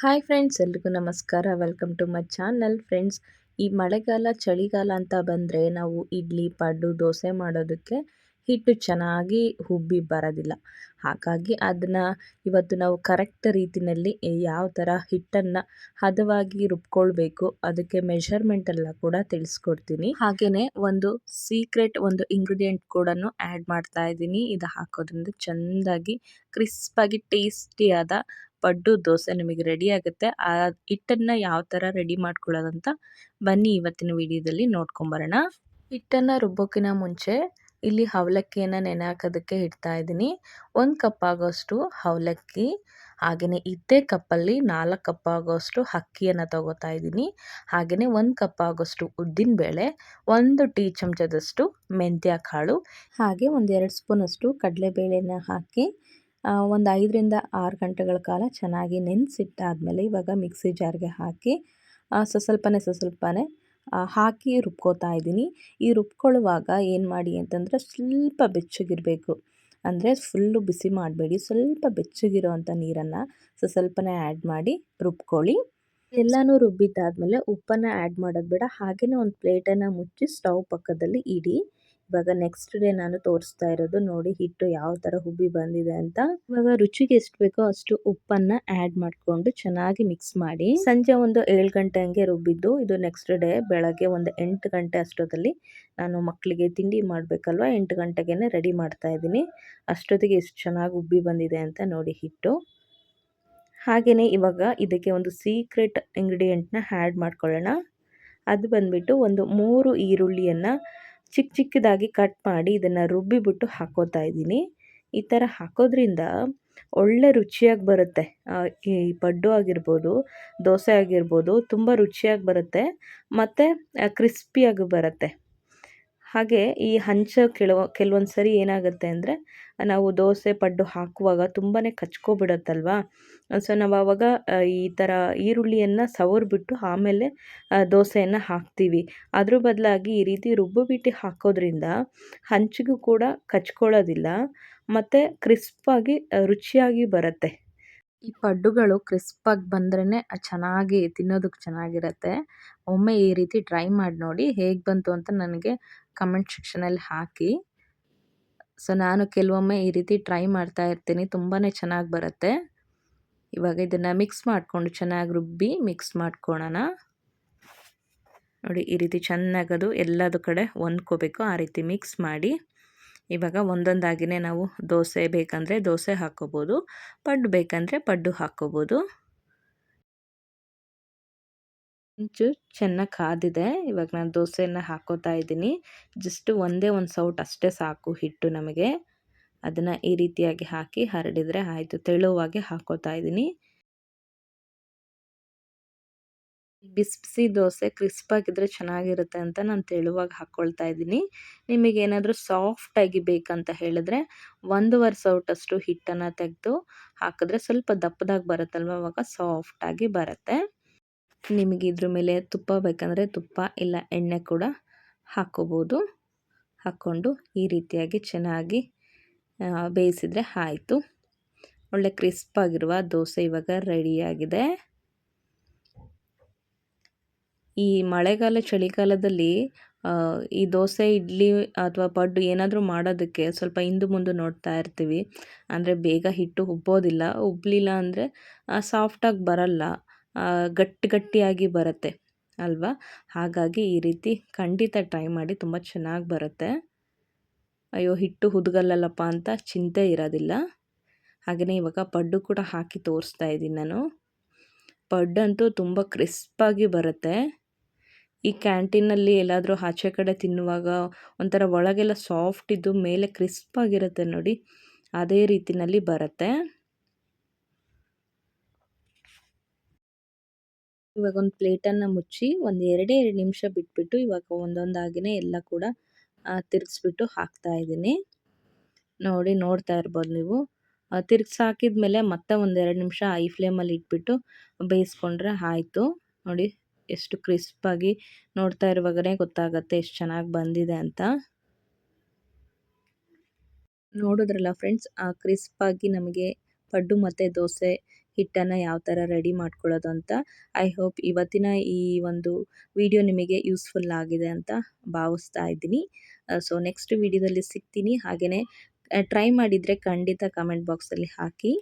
Hi friends, ಎಲ್ರಿಗೂ ನಮಸ್ಕಾರ. Welcome to my channel. Friends, ಈ ಮಳೆಗಾಲ ಚಳಿಗಾಲ ಅಂತ ಬಂದರೆ ನಾವು ಇಡ್ಲಿ, ಪಡ್ಡು, ದೋಸೆ ಮಾಡೋದಕ್ಕೆ ಹಿಟ್ಟು ಚೆನ್ನಾಗಿ ಹುಬ್ಬಿ ಬರೋದಿಲ್ಲ. ಹಾಗಾಗಿ ಅದನ್ನು ಇವತ್ತು ನಾವು ಕರೆಕ್ಟ್ ರೀತಿಯಲ್ಲಿ ಯಾವ ಥರ ಹಿಟ್ಟನ್ನು ಹದವಾಗಿ ರುಬ್ಕೊಳ್ಬೇಕು, ಅದಕ್ಕೆ ಮೆಷರ್ಮೆಂಟ್ ಎಲ್ಲ ಕೂಡ ತಿಳಿಸ್ಕೊಡ್ತೀನಿ. ಹಾಗೆಯೇ ಒಂದು ಸೀಕ್ರೆಟ್ ಒಂದು ಇಂಗ್ರೀಡಿಯೆಂಟ್ ಕೂಡ ಆ್ಯಡ್ ಮಾಡ್ತಾ ಇದ್ದೀನಿ. ಇದು ಹಾಕೋದ್ರಿಂದ ಚೆಂದಾಗಿ ಕ್ರಿಸ್ಪಾಗಿ ಟೇಸ್ಟಿಯಾದ ಪಡ್ಡು ದೋಸೆ ನಿಮಗೆ ರೆಡಿ ಆಗುತ್ತೆ. ಆ ಹಿಟ್ಟನ್ನು ಯಾವ ಥರ ರೆಡಿ ಮಾಡ್ಕೊಳ್ಳೋದಂತ ಬನ್ನಿ ಇವತ್ತಿನ ವಿಡಿಯೋದಲ್ಲಿ ನೋಡ್ಕೊಂಬರೋಣ. ಹಿಟ್ಟನ್ನು ರುಬ್ಬೋಕ್ಕಿಂತ ಮುಂಚೆ ಇಲ್ಲಿ ಅವಲಕ್ಕಿಯನ್ನು ನೆನೆ ಹಾಕೋದಕ್ಕೆ ಇಡ್ತಾ ಇದ್ದೀನಿ. 1 ಕಪ್ ಆಗೋಷ್ಟು ಅವಲಕ್ಕಿ, ಹಾಗೆಯೇ ಇದೇ ಕಪ್ಪಲ್ಲಿ 4 ಕಪ್ ಆಗೋಷ್ಟು ಅಕ್ಕಿಯನ್ನು ತಗೋತಾ ಇದ್ದೀನಿ. ಹಾಗೆಯೇ 1 ಕಪ್ ಆಗೋಷ್ಟು ಉದ್ದಿನಬೇಳೆ, 1 ಟೀ ಚಮಚದಷ್ಟು ಮೆಂತ್ಯ ಕಾಳು, ಹಾಗೆ 1-2 ಸ್ಪೂನಷ್ಟು ಕಡಲೆಬೇಳೆನ ಹಾಕಿ ಒಂದು 5ರಿಂದ 6 ಗಂಟೆಗಳ ಕಾಲ ಚೆನ್ನಾಗಿ ನೆನೆಸಿಟ್ಟಾದಮೇಲೆ ಇವಾಗ ಮಿಕ್ಸಿ ಜಾರ್ಗೆ ಹಾಕಿ ಸ್ವಲ್ಪನೇ ಹಾಕಿ ರುಬ್ಕೋತಾ ಇದ್ದೀನಿ. ಈ ರುಬ್ಕೊಳ್ಳುವಾಗ ಏನು ಮಾಡಿ ಅಂತಂದರೆ ಸ್ವಲ್ಪ ಬೆಚ್ಚಗಿರಬೇಕು. ಅಂದರೆ ಫುಲ್ಲು ಬಿಸಿ ಮಾಡಬೇಡಿ, ಸ್ವಲ್ಪ ಬೆಚ್ಚಗಿರೋ ಅಂಥ ನೀರನ್ನು ಸ್ವಲ್ಪನೇ ಆ್ಯಡ್ ಮಾಡಿ ರುಬ್ಕೊಳ್ಳಿ. ಎಲ್ಲನೂ ರುಬ್ಬಿದ್ದಾದಮೇಲೆ ಉಪ್ಪನ್ನು ಆ್ಯಡ್ ಮಾಡೋದು ಬೇಡ. ಹಾಗೆಯೇ ಒಂದು ಪ್ಲೇಟನ್ನು ಮುಚ್ಚಿ ಸ್ಟವ್ ಪಕ್ಕದಲ್ಲಿ ಇಡಿ. ಇವಾಗ ನೆಕ್ಸ್ಟ್ ಡೇ ನಾನು ತೋರಿಸ್ತಾ ಇರೋದು ನೋಡಿ ಹಿಟ್ಟು ಯಾವ ಥರ ಹುಬ್ಬಿ ಬಂದಿದೆ ಅಂತ. ಇವಾಗ ರುಚಿಗೆ ಎಷ್ಟು ಬೇಕೋ ಅಷ್ಟು ಉಪ್ಪನ್ನು ಆ್ಯಡ್ ಮಾಡಿಕೊಂಡು ಚೆನ್ನಾಗಿ ಮಿಕ್ಸ್ ಮಾಡಿ. ಸಂಜೆ ಒಂದು 7 ಗಂಟೆ ಹಂಗೆ ರುಬ್ಬಿದ್ದು, ಇದು ನೆಕ್ಸ್ಟ್ ಡೇ ಬೆಳಗ್ಗೆ ಒಂದು 8 ಗಂಟೆ ಅಷ್ಟೊತ್ತಲ್ಲಿ ನಾನು ಮಕ್ಕಳಿಗೆ ತಿಂಡಿ ಮಾಡಬೇಕಲ್ವ, 8 ಗಂಟೆಗೆ ರೆಡಿ ಮಾಡ್ತಾ ಇದ್ದೀನಿ. ಅಷ್ಟೊತ್ತಿಗೆ ಎಷ್ಟು ಚೆನ್ನಾಗಿ ಉಬ್ಬಿ ಬಂದಿದೆ ಅಂತ ನೋಡಿ ಹಿಟ್ಟು. ಹಾಗೆಯೇ ಇವಾಗ ಇದಕ್ಕೆ ಒಂದು ಸೀಕ್ರೆಟ್ ಇಂಗ್ರೀಡಿಯೆಂಟ್ನ ಆ್ಯಡ್ ಮಾಡ್ಕೊಳ್ಳೋಣ. ಅದು ಬಂದುಬಿಟ್ಟು ಒಂದು 3 ಈರುಳ್ಳಿಯನ್ನು ಚಿಕ್ಕದಾಗಿ ಕಟ್ ಮಾಡಿ ಇದನ್ನು ರುಬ್ಬಿಬಿಟ್ಟು ಹಾಕೋತಾ ಇದ್ದೀನಿ. ಈ ಥರ ಹಾಕೋದ್ರಿಂದ ಒಳ್ಳೆ ರುಚಿಯಾಗಿ ಬರುತ್ತೆ. ಈ ಪಡ್ಡು ಆಗಿರ್ಬೋದು, ದೋಸೆ ಆಗಿರ್ಬೋದು, ತುಂಬ ರುಚಿಯಾಗಿ ಬರುತ್ತೆ ಮತ್ತು ಕ್ರಿಸ್ಪಿಯಾಗಿ ಬರುತ್ತೆ. ಹಾಗೆ ಈ ಹಂಚು ಕೆಲವೊಂದು ಸರಿ ಏನಾಗುತ್ತೆ ಅಂದರೆ ನಾವು ದೋಸೆ ಪಡ್ಡು ಹಾಕುವಾಗ ತುಂಬಾ ಕಚ್ಕೊಬಿಡುತ್ತಲ್ವ. ಸೊ ನಾವು ಆವಾಗ ಈ ಥರ ಈರುಳ್ಳಿಯನ್ನು ಸವರ್ಬಿಟ್ಟು ಆಮೇಲೆ ದೋಸೆಯನ್ನು ಹಾಕ್ತೀವಿ. ಅದ್ರ ಬದಲಾಗಿ ಈ ರೀತಿ ರುಬ್ಬಿಬಿಟ್ಟು ಹಾಕೋದ್ರಿಂದ ಹಂಚಿಗೂ ಕೂಡ ಕಚ್ಕೊಳ್ಳೋದಿಲ್ಲ ಮತ್ತು ಕ್ರಿಸ್ಪಾಗಿ ರುಚಿಯಾಗಿ ಬರುತ್ತೆ. ಈ ಪಡ್ಡುಗಳು ಕ್ರಿಸ್ಪಾಗಿ ಬಂದ್ರೇ ಚೆನ್ನಾಗಿ ತಿನ್ನೋದಕ್ಕೆ ಚೆನ್ನಾಗಿರುತ್ತೆ. ಒಮ್ಮೆ ಈ ರೀತಿ ಟ್ರೈ ಮಾಡಿ ನೋಡಿ, ಹೇಗೆ ಬಂತು ಅಂತ ನನಗೆ ಕಮೆಂಟ್ ಸೆಕ್ಷನಲ್ಲಿ ಹಾಕಿ. ಸೊ ನಾನು ಕೆಲವೊಮ್ಮೆ ಈ ರೀತಿ ಟ್ರೈ ಮಾಡ್ತಾ ಇರ್ತೀನಿ, ತುಂಬಾ ಚೆನ್ನಾಗಿ ಬರುತ್ತೆ. ಇವಾಗ ಇದನ್ನು ಮಿಕ್ಸ್ ಮಾಡಿಕೊಂಡು ಚೆನ್ನಾಗಿ ರುಬ್ಬಿ ಮಿಕ್ಸ್ ಮಾಡ್ಕೊಳ್ಳೋಣ. ನೋಡಿ ಈ ರೀತಿ ಚೆನ್ನಾಗದು ಎಲ್ಲದೂ ಕಡೆ ಹೊಂದ್ಕೋಬೇಕು, ಆ ರೀತಿ ಮಿಕ್ಸ್ ಮಾಡಿ. ಇವಾಗ ಒಂದೊಂದಾಗಿಯೇ ನಾವು ದೋಸೆ ಬೇಕಂದರೆ ದೋಸೆ ಹಾಕ್ಕೋಬೋದು, ಪಡ್ಡು ಬೇಕಂದರೆ ಪಡ್ಡು ಹಾಕ್ಕೋಬೋದು. ಹಂಚು ಚೆನ್ನಾಗಿ ಕಾದಿದೆ. ಇವಾಗ ನಾನು ದೋಸೆಯನ್ನು ಹಾಕೋತಾ ಇದ್ದೀನಿ. ಜಸ್ಟ್ ಒಂದೇ ಒಂದು ಸೌಟ್ ಅಷ್ಟೇ ಸಾಕು ಹಿಟ್ಟು ನಮಗೆ. ಅದನ್ನು ಈ ರೀತಿಯಾಗಿ ಹಾಕಿ ಹರಡಿದರೆ ಆಯಿತು. ತೆಳುವಾಗಿ ಹಾಕೋತಾ ಇದ್ದೀನಿ. ಬಿಸಿ ಬಿಸಿ ದೋಸೆ ಕ್ರಿಸ್ಪಾಗಿದ್ದರೆ ಚೆನ್ನಾಗಿರುತ್ತೆ ಅಂತ ನಾನು ತೆಳುವಾಗಿ ಹಾಕ್ಕೊಳ್ತಾ ಇದ್ದೀನಿ. ನಿಮಗೇನಾದರೂ ಸಾಫ್ಟಾಗಿ ಬೇಕಂತ ಹೇಳಿದ್ರೆ 1.5 ಸೌಟಷ್ಟು ಹಿಟ್ಟನ್ನು ತೆಗೆದು ಹಾಕಿದ್ರೆ ಸ್ವಲ್ಪ ದಪ್ಪದಾಗಿ ಬರುತ್ತಲ್ವ, ಆವಾಗ ಸಾಫ್ಟಾಗಿ ಬರುತ್ತೆ. ನಿಮಗೆ ಇದ್ರ ಮೇಲೆ ತುಪ್ಪ ಬೇಕಂದರೆ ತುಪ್ಪ, ಇಲ್ಲ ಎಣ್ಣೆ ಕೂಡ ಹಾಕ್ಕೋಬೋದು. ಹಾಕ್ಕೊಂಡು ಈ ರೀತಿಯಾಗಿ ಚೆನ್ನಾಗಿ ಬೇಯಿಸಿದರೆ ಆಯಿತು. ಒಳ್ಳೆ ಕ್ರಿಸ್ಪಾಗಿರುವ ದೋಸೆ ಇವಾಗ ರೆಡಿಯಾಗಿದೆ. ಈ ಮಳೆಗಾಲ ಚಳಿಗಾಲದಲ್ಲಿ ಈ ದೋಸೆ, ಇಡ್ಲಿ ಅಥವಾ ಪಡ್ಡು ಏನಾದರೂ ಮಾಡೋದಕ್ಕೆ ಸ್ವಲ್ಪ ಹಿಂದು ಮುಂದೆ ನೋಡ್ತಾ ಇರ್ತೀವಿ. ಅಂದರೆ ಬೇಗ ಹಿಟ್ಟು ಉಬ್ಬೋದಿಲ್ಲ, ಉಬ್ಬಲಿಲ್ಲ ಅಂದರೆ ಸಾಫ್ಟಾಗಿ ಬರಲ್ಲ, ಗಟ್ಟಿಯಾಗಿ ಬರುತ್ತೆ ಅಲ್ವಾ. ಹಾಗಾಗಿ ಈ ರೀತಿ ಖಂಡಿತ ಟ್ರೈ ಮಾಡಿ, ತುಂಬ ಚೆನ್ನಾಗಿ ಬರುತ್ತೆ. ಅಯ್ಯೋ ಹಿಟ್ಟು ಹುದುಗಲ್ಲಲ್ಲಪ್ಪ ಅಂತ ಚಿಂತೆ ಇರೋದಿಲ್ಲ. ಹಾಗೆಯೇ ಇವಾಗ ಪಡ್ಡು ಕೂಡ ಹಾಕಿ ತೋರಿಸ್ತಾ ಇದ್ದೀನಿ ನಾನು. ಪಡ್ಡಂತೂ ತುಂಬ ಕ್ರಿಸ್ಪಾಗಿ ಬರುತ್ತೆ. ಈ ಕ್ಯಾಂಟೀನಲ್ಲಿ ಎಲ್ಲಾದರೂ ಆಚೆ ಕಡೆ ತಿನ್ನುವಾಗ ಒಂಥರ ಒಳಗೆಲ್ಲ ಸಾಫ್ಟ್ ಇದ್ದು ಮೇಲೆ ಕ್ರಿಸ್ಪಾಗಿರುತ್ತೆ ನೋಡಿ, ಅದೇ ರೀತಿಯಲ್ಲಿ ಬರುತ್ತೆ. ಇವಾಗ ಒಂದು ಪ್ಲೇಟನ್ನು ಮುಚ್ಚಿ ಒಂದು 2 ನಿಮಿಷ ಬಿಟ್ಬಿಟ್ಟು ಇವಾಗ ಒಂದೊಂದಾಗಿಯೇ ಎಲ್ಲ ಕೂಡ ತಿರುಗಿಸ್ಬಿಟ್ಟು ಹಾಕ್ತಾ ಇದ್ದೀನಿ. ನೋಡ್ತಾ ಇರ್ಬೋದು ನೀವು. ತಿರುಗಿಸಿ ಹಾಕಿದ್ಮೇಲೆ ಮತ್ತೆ ಒಂದು 2 ನಿಮಿಷ ಐ ಫ್ಲೇಮಲ್ಲಿ ಇಟ್ಬಿಟ್ಟು ಬೇಯಿಸ್ಕೊಂಡ್ರೆ ಆಯಿತು. ನೋಡಿ ಎಷ್ಟು ಕ್ರಿಸ್ಪಾಗಿ, ನೋಡ್ತಾ ಇರುವಾಗಲೇ ಗೊತ್ತಾಗುತ್ತೆ ಎಷ್ಟು ಚೆನ್ನಾಗಿ ಬಂದಿದೆ ಅಂತ. ನೋಡಿದ್ರಲ್ಲ ಫ್ರೆಂಡ್ಸ್, ಕ್ರಿಸ್ಪಾಗಿ ನಮಗೆ ಪಡ್ಡು ಮತ್ತು ದೋಸೆ ಹಿಟ್ಟನ್ನು ಯಾವ ಥರ ರೆಡಿ ಮಾಡ್ಕೊಳ್ಳೋದು ಅಂತ. ಐ ಹೋಪ್ ಇವತ್ತಿನ ಈ ಒಂದು ವಿಡಿಯೋ ನಿಮಗೆ ಯೂಸ್ಫುಲ್ ಆಗಿದೆ ಅಂತ ಭಾವಿಸ್ತಾ ಇದ್ದೀನಿ. ಸೊ ನೆಕ್ಸ್ಟ್ ವಿಡಿಯೋದಲ್ಲಿ ಸಿಗ್ತೀನಿ. ಹಾಗೆಯೇ ಟ್ರೈ ಮಾಡಿದರೆ ಖಂಡಿತ ಕಮೆಂಟ್ ಬಾಕ್ಸಲ್ಲಿ ಹಾಕಿ.